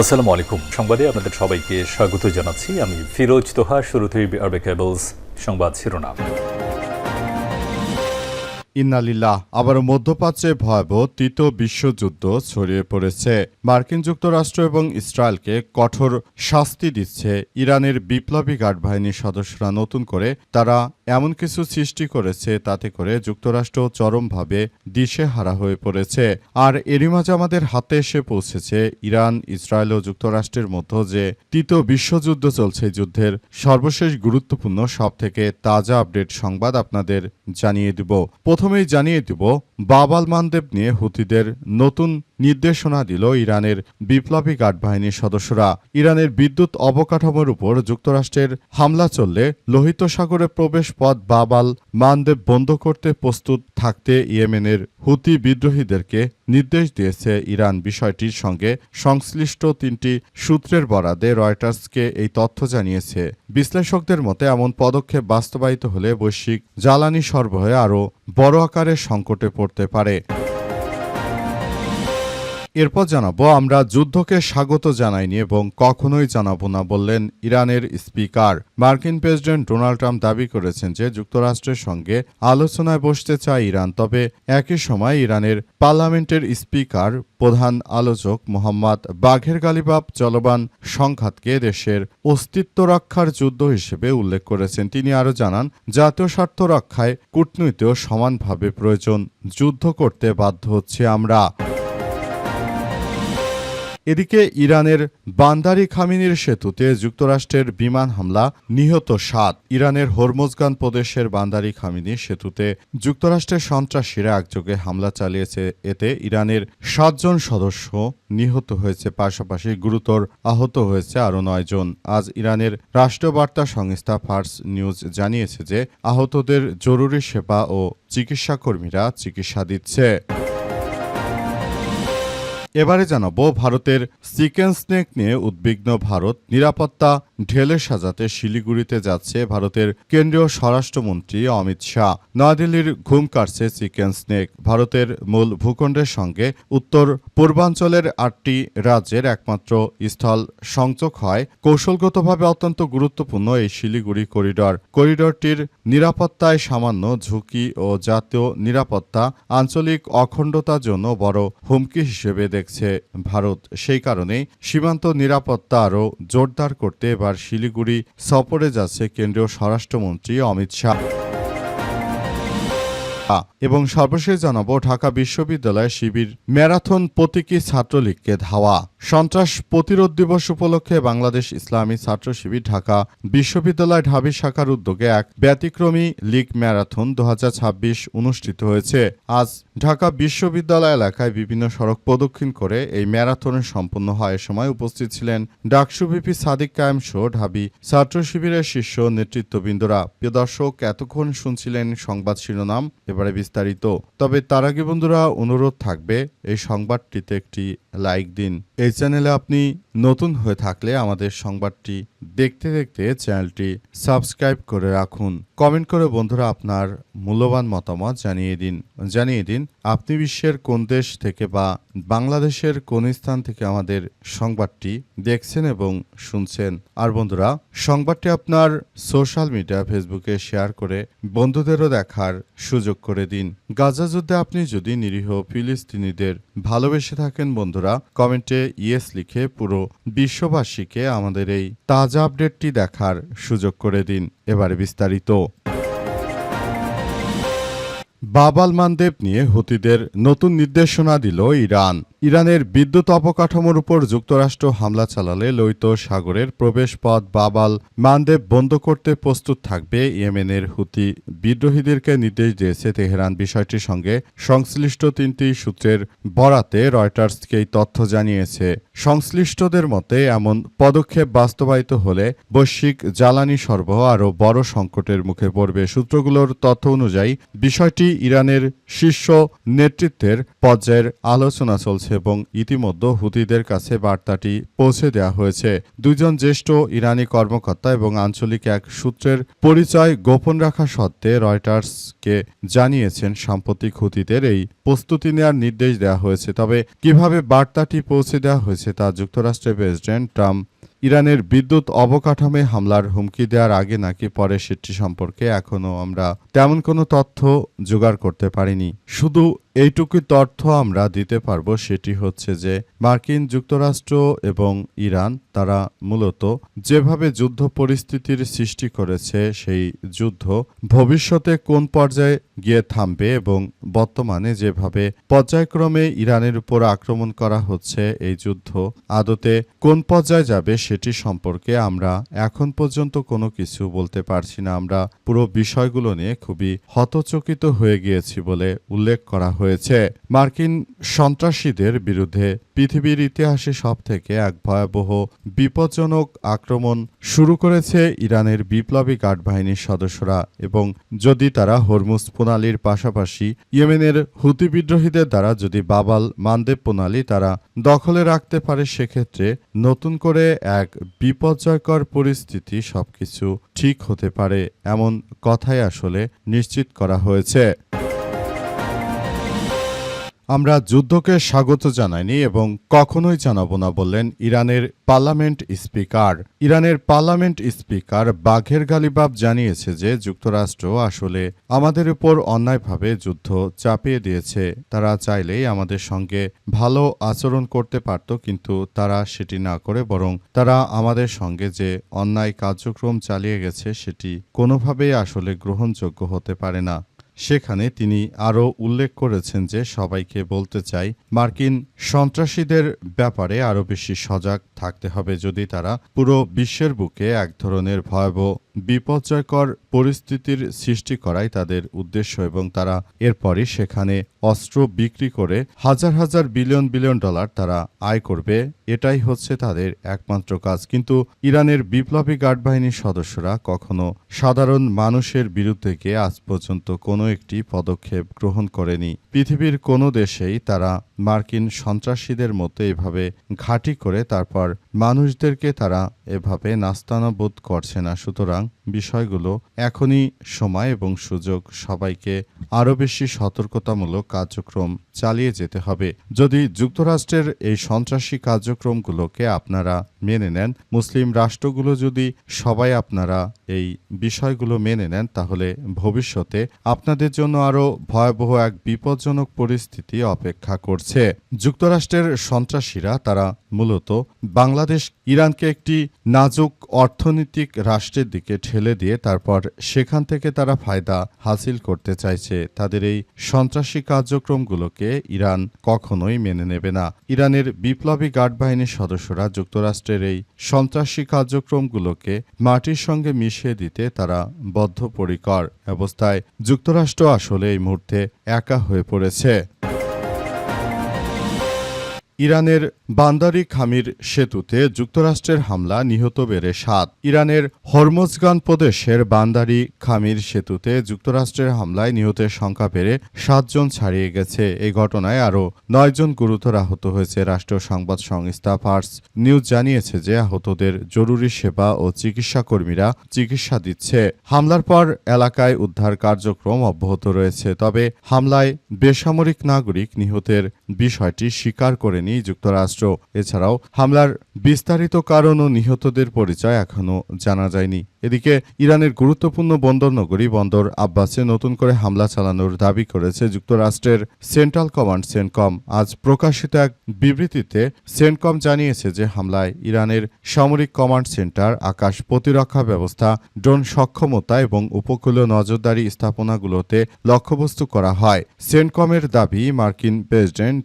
আসসালামু আলাইকুম। সংবাদে আপনাদের সবাইকে স্বাগত জানাচ্ছি। আমি ফিরোজ তোহা। শুরুতেই আরবে কেবলস সংবাদ শিরোনাম। ইন্নালিল্লাহ। আবারও মধ্যপ্রাচ্যে ভয়াবহ তৃতীয় বিশ্বযুদ্ধ ছড়িয়ে পড়েছে। মার্কিন যুক্তরাষ্ট্র এবং ইসরায়েলকে কঠোর শাস্তি দিচ্ছে ইরানের বিপ্লবী গার্ড বাহিনীর সদস্যরা। নতুন করে তারা এমন কিছু সৃষ্টি করেছে তাতে করে যুক্তরাষ্ট্র চরমভাবে দিশেহারা হয়ে পড়েছে। আর এরই মাঝে আমাদের হাতে এসে পৌঁছেছে ইরান, ইসরায়েল ও যুক্তরাষ্ট্রের মধ্যে যে তৃতীয় বিশ্বযুদ্ধ চলছে। যুদ্ধের সর্বশেষ গুরুত্বপূর্ণ সবথেকে তাজা আপডেট সংবাদ আপনাদের জানিয়ে দিব। প্রথমেই জানিয়ে দিব, বাব আল মানদেব নিয়ে হুতিদের নতুন নির্দেশনা দিল ইরানের বিপ্লবী গার্ড বাহিনীর সদস্যরা। ইরানের বিদ্যুৎ অবকাঠামোর উপর যুক্তরাষ্ট্রের হামলা চললে লোহিত সাগরে প্রবেশ পথ বাব আল মানদেব বন্ধ করতে প্রস্তুত থাকতে ইয়েমেনের হুতি বিদ্রোহীদেরকে নির্দেশ দিয়েছে ইরান। বিষয়টির সঙ্গে সংশ্লিষ্ট তিনটি সূত্রের বরাদে রয়টার্সকে এই তথ্য জানিয়েছে। বিশ্লেষকদের মতে এমন পদক্ষেপ বাস্তবায়িত হলে বৈশ্বিক জ্বালানি সরবরাহে আরও বড় আকারের সংকটে পড়তে পারে। এরপর জানাবো, আমরা যুদ্ধকে স্বাগত জানাইনি এবং কখনোই জানাবো না বললেন ইরানের স্পিকার। মার্কিন প্রেসিডেন্ট ডোনাল্ড ট্রাম্প দাবি করেছেন যে যুক্তরাষ্ট্রের সঙ্গে আলোচনায় বসতে চায় ইরান। তবে একই সময় ইরানের পার্লামেন্টের স্পিকার প্রধান আলোচক মোহাম্মদ বাঘের গালিবাফ চলমান সংঘাতকে দেশের অস্তিত্ব রক্ষার যুদ্ধ হিসেবে উল্লেখ করেছেন। তিনি আরও জানান, জাতীয় স্বার্থ রক্ষায় কূটনীতিও সমানভাবে প্রয়োজন। যুদ্ধ করতে বাধ্য হচ্ছে আমরা। এদিকে ইরানের বান্দারি খামিনির সেতুতে যুক্তরাষ্ট্রের বিমান হামলা, নিহত ৭। ইরানের হরমোজগান প্রদেশের বান্দারি খামিনি সেতুতে যুক্তরাষ্ট্রের সন্ত্রাসীরা একযোগে হামলা চালিয়েছে। এতে ইরানের ৭ জন সদস্য নিহত হয়েছে, পাশাপাশি গুরুতর আহত হয়েছে আরও ৯ জন। আজ ইরানের রাষ্ট্রীয় বার্তা সংস্থা ফার্স নিউজ জানিয়েছে যে আহতদের জরুরি সেবা ও চিকিৎসাকর্মীরা চিকিৎসা দিচ্ছে। এবারে জানাবো, ভারতের চিকেন স্নেক নিয়ে উদ্বিগ্ন ভারত। নিরাপত্তা ঢেলে সাজাতে শিলিগুড়িতে যাচ্ছে ভারতের কেন্দ্রীয় স্বরাষ্ট্রমন্ত্রী অমিত শাহ। নয়াদিল্লির ঘুম কাটছে চিকেন স্নেক। ভারতের মূল ভূখণ্ডের সঙ্গে উত্তর পূর্বাঞ্চলের ৮টি রাজ্যের একমাত্র স্থল সংযোগ হয় কৌশলগতভাবে অত্যন্ত গুরুত্বপূর্ণ এই শিলিগুড়ি করিডরটির নিরাপত্তায় সামান্য ঝুঁকি ও জাতীয় নিরাপত্তা, আঞ্চলিক অখণ্ডতার জন্য বড় হুমকি হিসেবে দেখছে ভারত। সেই কারণেই সীমান্ত নিরাপত্তা আরও জোরদার করতে এবার শিলিগুড়ি সফরে যাচ্ছে কেন্দ্রীয় স্বরাষ্ট্রমন্ত্রী অমিত শাহ। এবং সর্বশেষ জানাবো, ঢাকা বিশ্ববিদ্যালয় শিবির ম্যারাথন প্রতীকী ছাত্রলীগকে ধাওয়া। সন্ত্রাস প্রতিরোধ দিবস উপলক্ষে বাংলাদেশ ইসলামী ছাত্র শিবির ঢাকা বিশ্ববিদ্যালয় ঢাবি শাখার উদ্যোগে এক ব্যতিক্রমী লীগ ম্যারাথন ২০২৬ অনুষ্ঠিত হয়েছে। আজ ঢাকা বিশ্ববিদ্যালয় এলাকায় বিভিন্ন সড়ক প্রদক্ষিণ করে এই ম্যারাথনে সম্পন্ন হয়। এ সময় উপস্থিত ছিলেন ডাকসু ভিপি সাদিক কায়েম সহ ঢাবি ছাত্র শিবিরের শীর্ষ নেতৃত্ববৃন্দরা। প্রিয় দর্শক, এতক্ষণ শুনছিলেন সংবাদ শিরোনাম, এবারে বিস্তারিত। তবে তার আগে বন্ধুরা, অনুরোধ থাকবে এই সংবাদটিতে একটি লাইক দিন। এই চ্যানেলে আপনি নতুন হয়ে থাকলে আমাদের সংবাদটি দেখতে দেখতে চ্যানেলটি সাবস্ক্রাইব করে রাখুন। কমেন্ট করে বন্ধুরা আপনার মূল্যবান মতামত জানিয়ে দিন আপনি বিশ্বের কোন দেশ থেকে বা বাংলাদেশের কোন স্থান থেকে আমাদের সংবাদটি দেখছেন এবং শুনছেন। আর বন্ধুরা, সংবাদটি আপনার সোশ্যাল মিডিয়া ফেসবুকে শেয়ার করে বন্ধুদেরও দেখার সুযোগ করে দিন। গাজা যুদ্ধে আপনি যদি নিরীহ ফিলিস্তিনিদের ভালোবেসে থাকেন বন্ধুরা, কমেন্টে ইয়েস লিখে পুরো বিশ্ববাসীকে আমাদের এই তাজা আপডেটটি দেখার সুযোগ করে দিন। এবারে বিস্তারিত। বাব আল মানদেব নিয়ে হুতিদের নতুন নির্দেশনা দিল ইরান। ইরানের বিদ্যুৎ অবকাঠামোর উপর যুক্তরাষ্ট্র হামলা চালালে লোহিত সাগরের প্রবেশ পথ বাব আল মানদেব বন্ধ করতে প্রস্তুত থাকবে ইয়েমেনের হুতি বিদ্রোহীদেরকে নির্দেশ দিয়েছে তেহরান। বিষয়টির সঙ্গে সংশ্লিষ্ট তিনটি সূত্রের বরাতে রয়টার্সকে এই তথ্য জানিয়েছে। সংশ্লিষ্টদের মতে এমন পদক্ষেপ বাস্তবায়িত হলে বৈশ্বিক জ্বালানি সরবরাহ আরও বড় সংকটের মুখে পড়বে। সূত্রগুলোর তথ্য অনুযায়ী বিষয়টি ইরানের শীর্ষ নেতৃত্বের পর্যায়ের আলোচনা চলছে এবং ইতিমধ্যে হুতিদের কাছে বার্তাটি পৌঁছে দেওয়া হয়েছে। দুইজন জ্যেষ্ঠ ইরানি কর্মকর্তা এবং আঞ্চলিক এক সূত্রের পরিচয় গোপন রাখা সত্ত্বে রয়টার্সকে জানিয়েছেন সাম্প্রতিক হুতিদের এই প্রস্তুতি নেওয়ার নির্দেশ দেওয়া হয়েছে। তবে কিভাবে বার্তাটি পৌঁছে দেওয়া হয়েছে করেছে তা যুক্তরাষ্ট্রের প্রেসিডেন্ট ট্রাম্প ইরানের বিদ্যুৎ অবকাঠামোয় হামলার হুমকি দেওয়ার আগে নাকি পরে সেটি সম্পর্কে এখনও আমরা তেমন কোনো তথ্য জোগাড় করতে পারিনি। শুধু এইটুকু তথ্য আমরা দিতে পারবো, সেটি হচ্ছে যে মার্কিন যুক্তরাষ্ট্র এবং ইরান তারা মূলত যেভাবে যুদ্ধ পরিস্থিতির সৃষ্টি করেছে, সেই যুদ্ধ ভবিষ্যতে কোন পর্যায়ে গিয়ে থামবে এবং বর্তমানে যেভাবে পর্যায়ক্রমে ইরানের উপর আক্রমণ করা হচ্ছে, এই যুদ্ধ আদতে কোন পর্যায়ে যাবে সেটি সম্পর্কে আমরা এখন পর্যন্ত কোনো কিছু বলতে পারছি না। আমরা পুরো বিষয়গুলো নিয়ে খুবই হতচকিত হয়ে গিয়েছি বলে উল্লেখ করা হয়েছে। মার্কিন সন্ত্রাসীদের বিরুদ্ধে পৃথিবীর ইতিহাসে সবথেকে এক ভয়াবহ বিপজ্জনক আক্রমণ শুরু করেছে ইরানের বিপ্লবী গার্ড বাহিনীর সদস্যরা, এবং যদি তারা হরমুজ প্রণালীর পাশাপাশি ইয়েমেনের হুতি বিদ্রোহীদের দ্বারা যদি বাবাল মানদেব প্রণালী তারা দখলে রাখতে পারে, সেক্ষেত্রে নতুন করে এক বিপর্যয়কর পরিস্থিতি সবকিছু ঠিক হতে পারে, এমন কথাই আসলে নিশ্চিত করা হয়েছে। আমরা যুদ্ধকে স্বাগত জানাইনি এবং কখনোই জানাবো না, বললেন ইরানের পার্লামেন্ট স্পিকার। ইরানের পার্লামেন্ট স্পিকার বাঘের গালিবাফ জানিয়েছে যে যুক্তরাষ্ট্র আসলে আমাদের উপর অন্যায়ভাবে যুদ্ধ চাপিয়ে দিয়েছে। তারা চাইলেই আমাদের সঙ্গে ভালো আচরণ করতে পারত, কিন্তু তারা সেটি না করে বরং তারা আমাদের সঙ্গে যে অন্যায় কার্যক্রম চালিয়ে গেছে সেটি কোনোভাবেই আসলে গ্রহণযোগ্য হতে পারে না। সেখানে তিনি আরও উল্লেখ করেছেন যে সবাইকে বলতে চাই, মার্কিন সন্ত্রাসীদের ব্যাপারে আরও বেশি সজাগ থাকতে হবে। যদি তারা পুরো বিশ্বের বুকে এক ধরনের ভয়াবহ বিপর্যয়কর পরিস্থিতির সৃষ্টি করাই তাদের উদ্দেশ্য এবং তারা এরপরই সেখানে অস্ত্র বিক্রি করে হাজার হাজার বিলিয়ন বিলিয়ন ডলার তারা আয় করবে, এটাই হচ্ছে তাদের একমাত্র কাজ। কিন্তু ইরানের বিপ্লবী গার্ড বাহিনীর সদস্যরা কখনো সাধারণ মানুষের বিরুদ্ধে গিয়ে আজ পর্যন্ত কোনো একটি পদক্ষেপ গ্রহণ করেনি। পৃথিবীর কোনো দেশেই তারা মার্কিন সন্ত্রাসীদের মতো এভাবে ঘাঁটি করে তারপর মানুষদেরকে তারা এভাবে নাস্তানাবুদ করছে না। সুতরাং বিষয়গুলো এখনই সময় এবং সুযোগ, সবাইকে আরও বেশি সতর্কতামূলক কার্যক্রম চালিয়ে যেতে হবে। যদি যুক্তরাষ্ট্রের এই সন্ত্রাসী কার্যক্রমগুলোকে আপনারা মেনে নেন, মুসলিম রাষ্ট্রগুলো যদি সবাই আপনারা এই বিষয়গুলো মেনে নেন, তাহলে ভবিষ্যতে আপনাদের জন্য আরও ভয়াবহ এক বিপজ্জনক পরিস্থিতি অপেক্ষা করছে। যুক্তরাষ্ট্রের সন্ত্রাসীরা তারা মূলত বাংলাদেশ ইরানকে একটি নাজুক অর্থনৈতিক রাষ্ট্রের দিকে ঠেলে দিয়ে তারপর সেখান থেকে তারা ফায়দা হাসিল করতে চাইছে। তাদের এই সন্ত্রাসী কার্যক্রমগুলোকে ইরান কখনোই মেনে নেবে না। ইরানের বিপ্লবী গার্ড বাহিনীর সদস্যরা যুক্তরাষ্ট্রের এই সন্ত্রাসী কার্যক্রমগুলোকে মাটির সঙ্গে মিশিয়ে দিতে তারা বদ্ধপরিকর। অবস্থায় যুক্তরাষ্ট্র আসলে এই মুহূর্তে একা হয়ে পড়েছে। ইরানের বান্দারি খামির সেতুতে যুক্তরাষ্ট্রের হামলা, নিহত বেড়ে 7। ইরানের হরমুজগান প্রদেশের বান্দারি খামির সেতুতে যুক্তরাষ্ট্রের হামলায় নিহতের সংখ্যা বেড়ে 7 জন ছাড়িয়ে গেছে। এই ঘটনায় আরও 9 জন গুরুতর আহত হয়েছে। রাষ্ট্রীয় সংবাদ সংস্থা ফার্স নিউজ জানিয়েছে যে আহতদের জরুরি সেবা ও চিকিৎসা কর্মীরা চিকিৎসা দিচ্ছে। হামলার পর এলাকায় উদ্ধার কার্যক্রম অব্যাহত রয়েছে। তবে হামলায় বেসামরিক নাগরিক নিহতের বিষয়টি স্বীকার করেনি যুক্তরাষ্ট্র। এছাড়াও হামলার বিস্তারিত কারণ ও নিহতদের পরিচয় এখনও জানা যায়নি। এদিকে ইরানের গুরুত্বপূর্ণ বন্দর নগরী বন্দর আব্বাসে নতুন করে হামলা চালানোর দাবি করেছে যুক্তরাষ্ট্রের সেন্ট্রাল কমান্ড সেন্টকম। আজ প্রকাশিত এক বিবৃতিতে সেন্টকম জানিয়েছে যে হামলায় ইরানের সামরিক কমান্ড সেন্টার, আকাশ প্রতিরক্ষা ব্যবস্থা, ড্রোন সক্ষমতা এবং উপকূলীয় নজরদারি স্থাপনাগুলোতে লক্ষ্যবস্তু করা হয়। সেন্টকমের দাবি, মার্কিন প্রেসিডেন্ট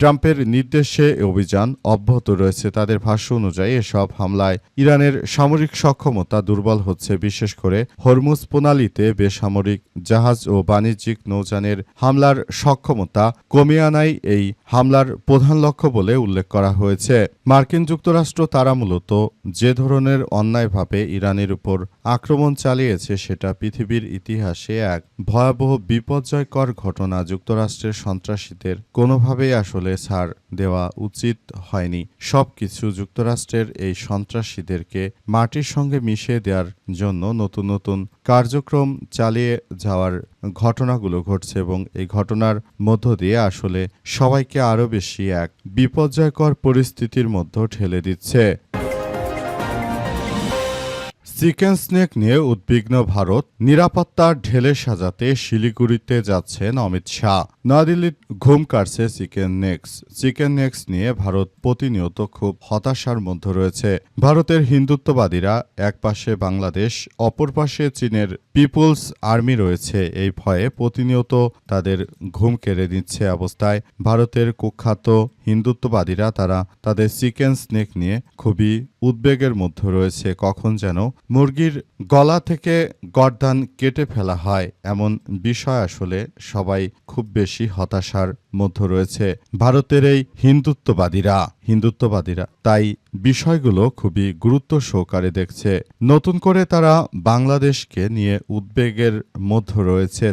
ট্রাম্পের নির্দেশে অভিযান অব্যাহত রয়েছে। তাদের ভাষ্য অনুযায়ী এসব হামলায় ইরানের সামরিক সক্ষমতা দুর্বল হচ্ছে। বিশেষ করে হরমুজ প্রণালীতে বেসামরিক জাহাজ ও বাণিজ্যিক নৌযানের হামলার সক্ষমতা কমিয়ে আনাই এই হামলার প্রধান লক্ষ্য বলে উল্লেখ করা হয়েছে। মার্কিন যুক্তরাষ্ট্র তারা মূলত যে ধরনের অন্যায়ভাবে ইরানের উপর আক্রমণ চালিয়েছে সেটা পৃথিবীর ইতিহাসে এক ভয়াবহ বিপর্যয়কর ঘটনা। যুক্তরাষ্ট্রের সন্ত্রাসীদের কোনোভাবেই আসলে ছাড় দেওয়া উচিত হয়নি। সবকিছু যুক্তরাষ্ট্রের এই সন্ত্রাসীদেরকে মাটির সঙ্গে মিশিয়ে দেওয়ার দেওয়ার জন্য নতুন নতুন কার্যক্রম চালিয়ে যাওয়ার ঘটনাগুলো ঘটছে এবং এই ঘটনার মধ্য দিয়ে আসলে সবাইকে আরও বেশি এক বিপর্যয়কর পরিস্থিতির মধ্যে ঠেলে দিচ্ছে। চিকেন স্নেক নিয়ে উদ্বিগ্ন ভারত, নিরাপত্তার ঢেলে সাজাতে শিলিগুড়িতে যাচ্ছেন অমিত শাহ। নয়াদিল্লির ঘুম কাটছে চিকেন নেক্স নিয়ে ভারত প্রতিনিয়ত খুব হতাশার মধ্যে রয়েছে। ভারতের হিন্দুত্ববাদীরা এক পাশে বাংলাদেশ, অপর পাশে চীনের পিপুলস আর্মি রয়েছে। এই ভয়ে প্রতিনিয়ত তাদের ঘুম কেড়ে নিচ্ছে অবস্থায় ভারতের কুখ্যাত হিন্দুত্ববাদীরা তারা তাদের চিকেন স্নেক নিয়ে খুবই উদ্বেগের মধ্যে রয়েছে। কখন যেন মুরগির গলা থেকে গর্দান কেটে ফেলা হয়, এমন বিষয় আসলে সবাই খুব বেশি হতাশার মধ্যে রয়েছে ভারতের এই হিন্দুত্ববাদীরা তাই বিষয়গুলো খুবই গুরুত্ব সহকারে দেখছে। নতুন করে তারা বাংলাদেশকে নিয়ে উদ্বেগের মধ্যে রয়েছে।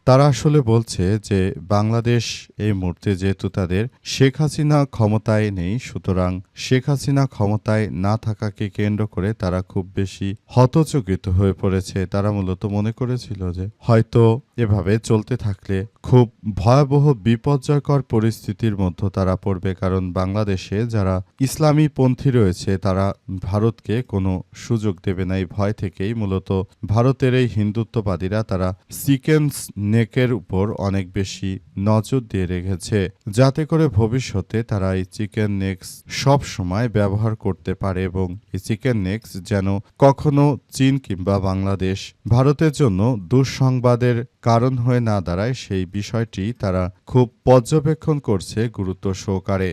তারা আসলে বলছে যে বাংলাদেশ এই মুহূর্তে যেহেতু তাদের শেখ হাসিনা ক্ষমতায় নেই, সুতরাং শেখ হাসিনা ক্ষমতায় না থাকাকে কেন্দ্র করে তারা খুব বেশি হতচকিত হয়ে পড়েছে। তারা মূলত মনে করেছিল যে হয়তো এভাবে চলতে থাকলে খুব ভয়াবহ বিপর্যয়কর পরিস্থিতির মধ্যে তারা পড়বে, কারণ বাংলাদেশে যারা ইসলামী পন্থী রয়েছে তারা ভারতকে কোনো সুযোগ দেবে না। এই ভয় থেকেই মূলত ভারতের এই হিন্দুত্ববাদীরা তারা চিকেন নেকের উপর অনেক বেশি নজর দিয়ে রেখেছে, যাতে করে ভবিষ্যতে তারা এই চিকেন নেক্স সব সময় ব্যবহার করতে পারে এবং এই চিকেন নেক্স যেন কখনো চীন কিংবা বাংলাদেশ ভারতের জন্য দুঃসংবাদের কারণ হয়ে না দাঁড়ায়, সেই বিষয়টি তারা খুব পর্যবেক্ষণ করছে গুরুত্ব সহকারে।